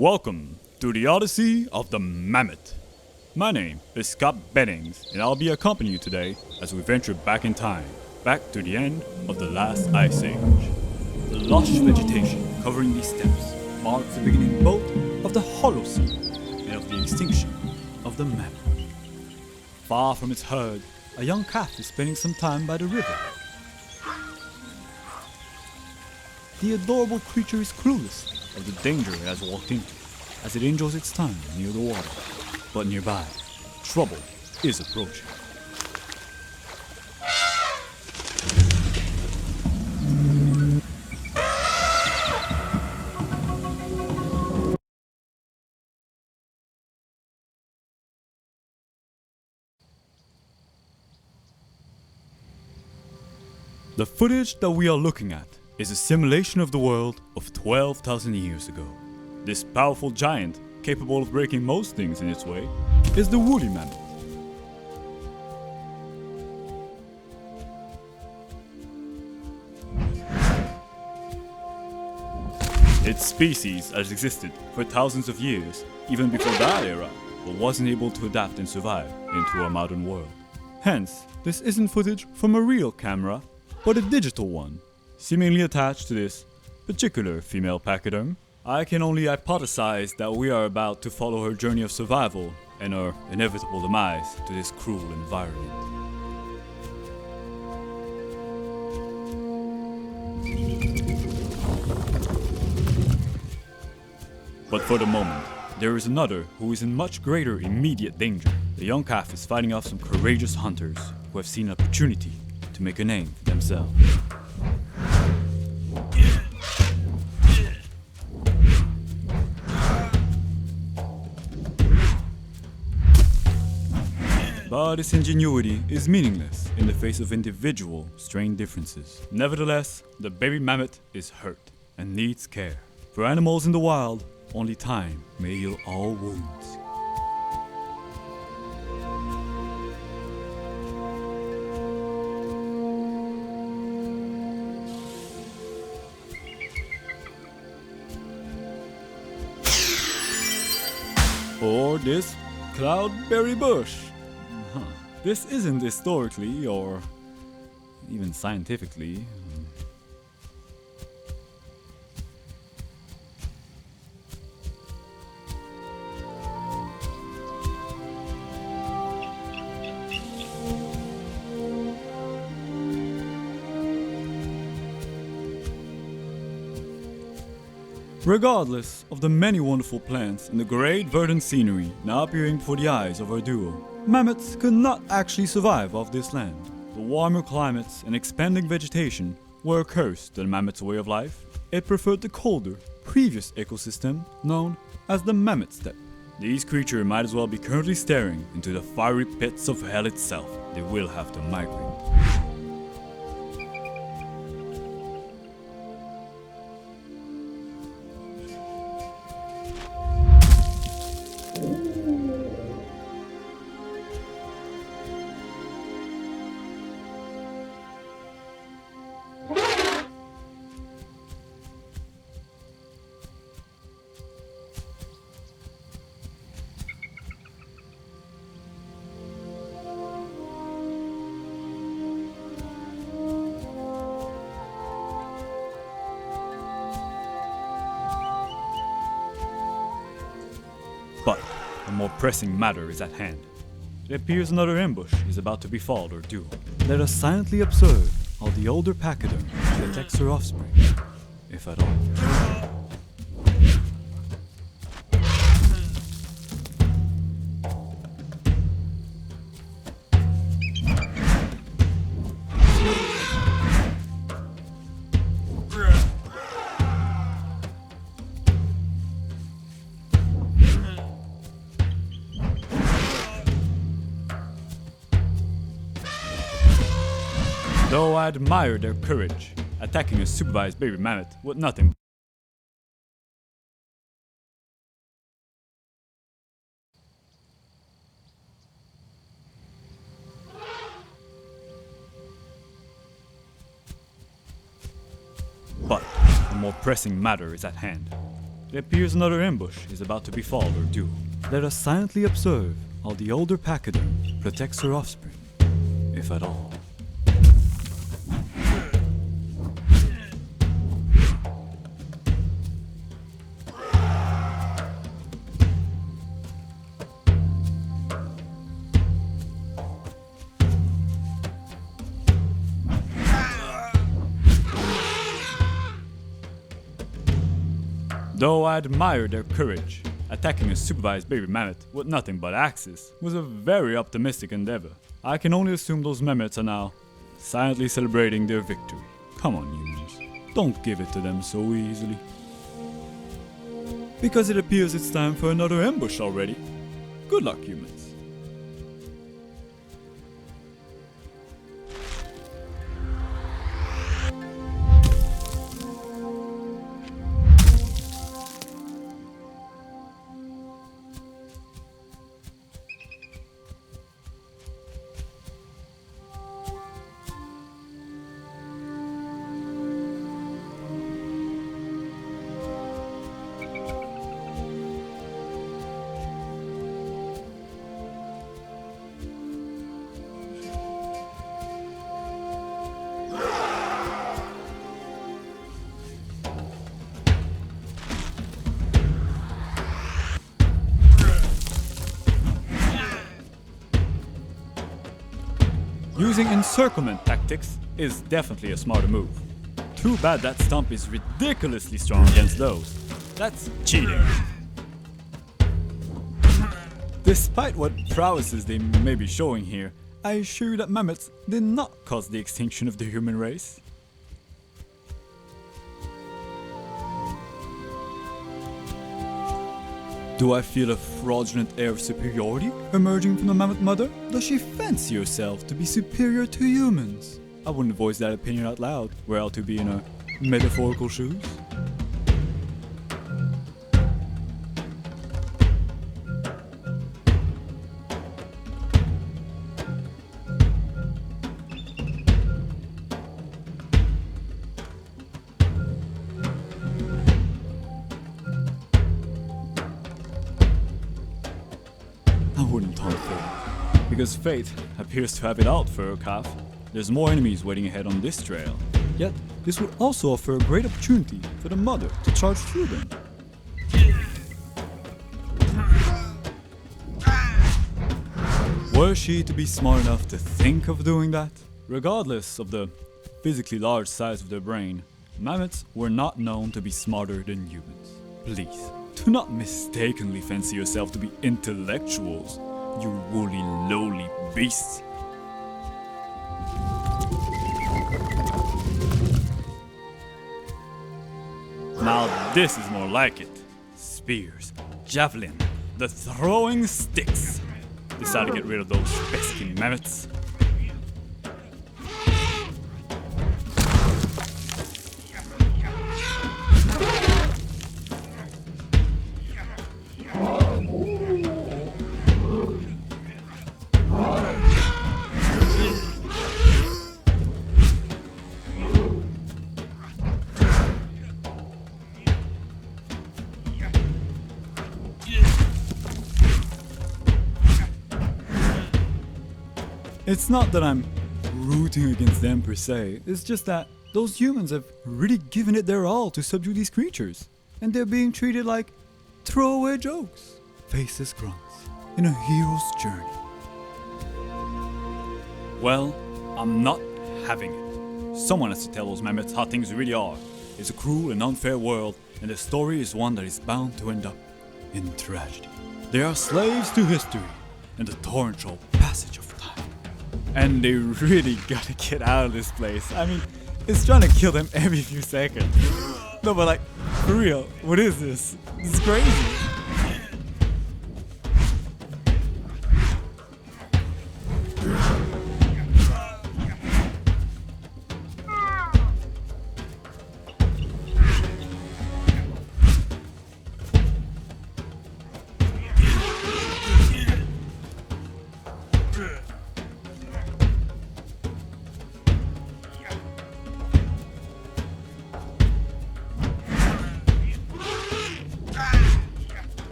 Welcome to the Odyssey of the Mammoth. My name is Scott Bennings, and I'll be accompanying you today as we venture back in time, back to the end of the last ice age. The lush vegetation covering these steppes marks the beginning both of the Holocene and of the extinction of the mammoth. Far from its herd, a young calf is spending some time by the river. The adorable creature is clueless of the danger it has walked into as it enjoys its time near the water. But nearby, trouble is approaching. The footage that we are looking at is a simulation of the world of 12,000 years ago. This powerful giant, capable of breaking most things in its way, is the woolly mammoth. Its species has existed for thousands of years, even before that era, but wasn't able to adapt and survive into our modern world. Hence, this isn't footage from a real camera, but a digital one, seemingly attached to this particular female pachyderm. I can only hypothesize that we are about to follow her journey of survival and her inevitable demise to this cruel environment. But for the moment, there is another who is in much greater immediate danger. The young calf is fighting off some courageous hunters who have seen an opportunity to make a name for themselves. But its ingenuity is meaningless in the face of individual strain differences. Nevertheless, the baby mammoth is hurt and needs care. For animals in the wild, only time may heal all wounds. Or this cloudberry bush. This isn't historically or even scientifically. Regardless of the many wonderful plants and the great verdant scenery now appearing before the eyes of our duo, mammoths could not actually survive off this land. The warmer climates and expanding vegetation were a curse to the mammoth's way of life. It preferred the colder, previous ecosystem known as the mammoth steppe. These creatures might as well be currently staring into the fiery pits of hell itself. They will have to migrate. But a more pressing matter is at hand. It appears another ambush is about to befall our duo. Let us silently observe how the older pachyderm protects her offspring, if at all. Though I admire their courage, attacking a supervised baby mammoth with nothing. But a more pressing matter is at hand. It appears another ambush is about to befall our duo. Let us silently observe how the older pachyderm protects her offspring, if at all. Though I admire their courage, attacking a supervised baby mammoth with nothing but axes was a very optimistic endeavor. I can only assume those mammoths are now silently celebrating their victory. Come on, humans, don't give it to them so easily. Because it appears it's time for another ambush already. Good luck, humans. Using encirclement tactics is definitely a smarter move. Too bad that stump is ridiculously strong against those. That's cheating. Despite what prowesses they may be showing here, I assure you that mammoths did not cause the extinction of the human race. Do I feel a fraudulent air of superiority emerging from the mammoth mother? Does she fancy herself to be superior to humans? I wouldn't voice that opinion out loud, were I to be in her metaphorical shoes. I wouldn't taunt fate, because fate appears to have it out for her calf. There's more enemies waiting ahead on this trail. Yet, this would also offer a great opportunity for the mother to charge through them. Were she to be smart enough to think of doing that? Regardless of the physically large size of their brain, mammoths were not known to be smarter than humans. Please, do not mistakenly fancy yourself to be intellectuals, you woolly, lowly beasts. Now this is more like it. Spears, javelin, the throwing sticks. Decide to get rid of those pesky mammoths. It's not that I'm rooting against them per se, it's just that those humans have really given it their all to subdue these creatures, and they're being treated like throwaway jokes, faceless grunts, in a hero's journey. Well, I'm not having it. Someone has to tell those mammoths how things really are. It's a cruel and unfair world, and the story is one that is bound to end up in tragedy. They are slaves to history and the torrential passage of time. And they really gotta get out of this place. I mean, it's trying to kill them every few seconds. No, but like, for real, what is this? This is crazy.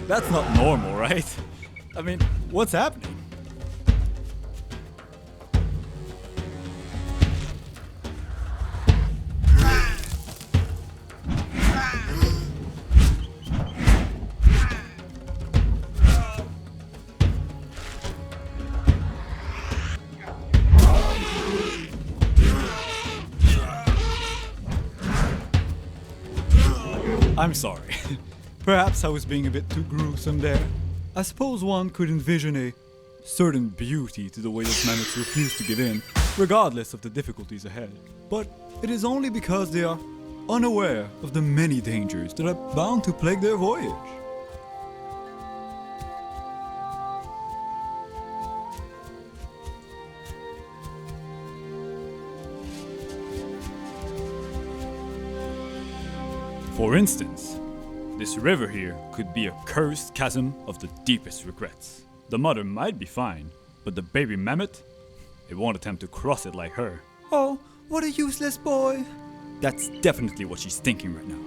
That's not normal, right? I mean, what's happening? I'm sorry. Perhaps I was being a bit too gruesome there. I suppose one could envision a certain beauty to the way that mammoths refuse to give in, regardless of the difficulties ahead. But it is only because they are unaware of the many dangers that are bound to plague their voyage. For instance, this river here could be a cursed chasm of the deepest regrets. The mother might be fine, but the baby mammoth, it won't attempt to cross it like her. Oh, what a useless boy. That's definitely what she's thinking right now.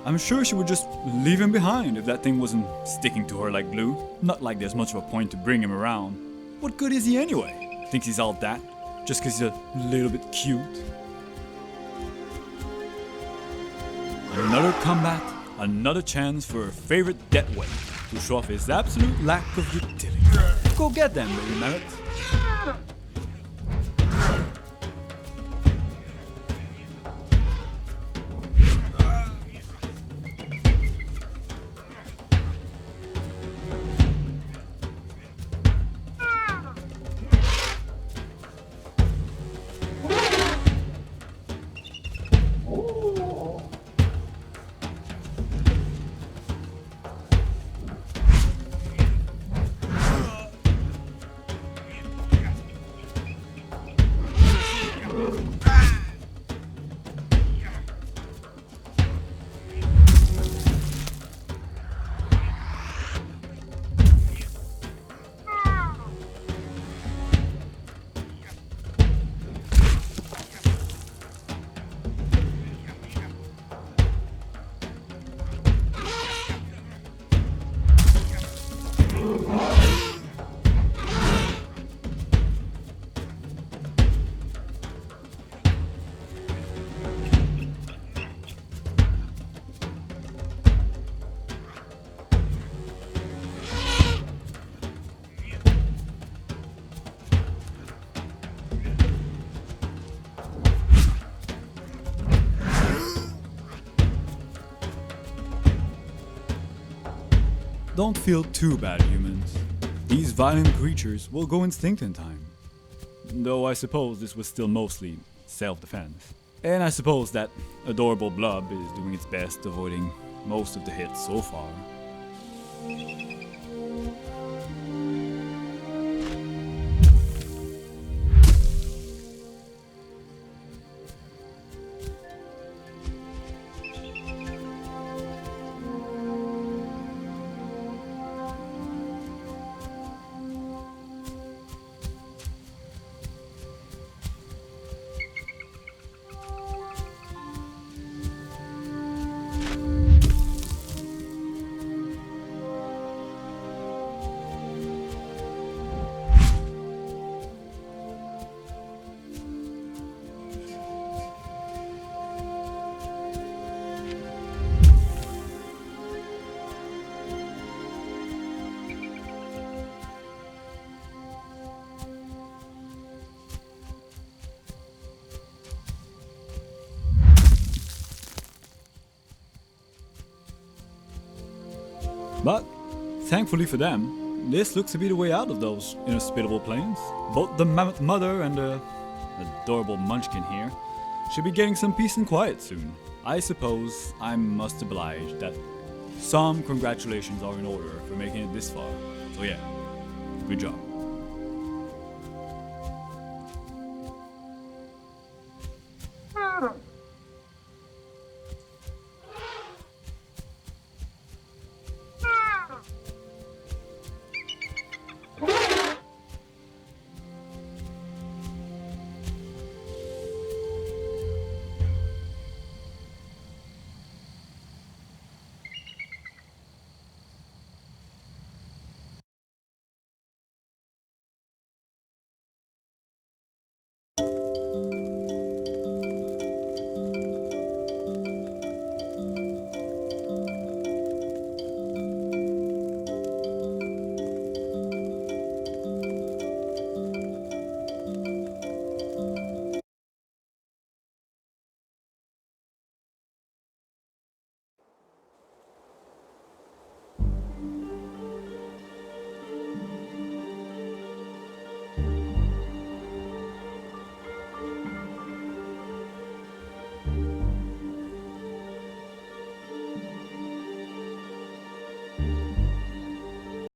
I'm sure she would just leave him behind if that thing wasn't sticking to her like glue. Not like there's much of a point to bring him around. What good is he anyway? Thinks he's all that, just cause he's a little bit cute. Another combat, another chance for her favorite death weapon to show off his absolute lack of utility. Go get them, baby mammoth. Don't feel too bad, humans. These violent creatures will go extinct in time. Though I suppose this was still mostly self-defense. And I suppose that adorable blob is doing its best, avoiding most of the hits so far. But, thankfully for them, this looks to be the way out of those inhospitable plains. Both the mammoth mother and the adorable munchkin here should be getting some peace and quiet soon. I suppose I must oblige that some congratulations are in order for making it this far. So yeah, good job.